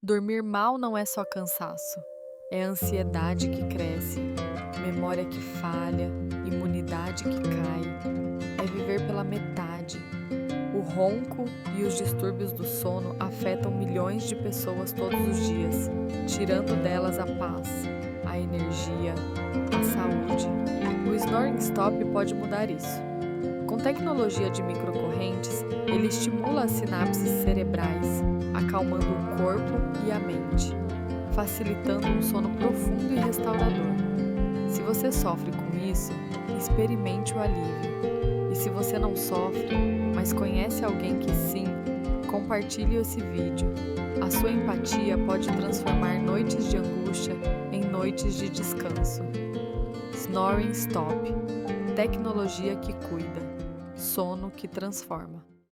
Dormir mal não é só cansaço, é ansiedade que cresce, memória que falha, imunidade que cai, é viver pela metade. O ronco e os distúrbios do sono afetam milhões de pessoas todos os dias, tirando delas a paz, a energia, a saúde. O Snoring Stop pode mudar isso. Com tecnologia de microcorrentes, ele estimula as sinapses cerebrais, acalmando o corpo e a mente, facilitando um sono profundo e restaurador. Se você sofre com isso, experimente o alívio. E se você não sofre, mas conhece alguém que sim, compartilhe esse vídeo. A sua empatia pode transformar noites de angústia em noites de descanso. Snoring Stop. Tecnologia que cuida. Sono que transforma.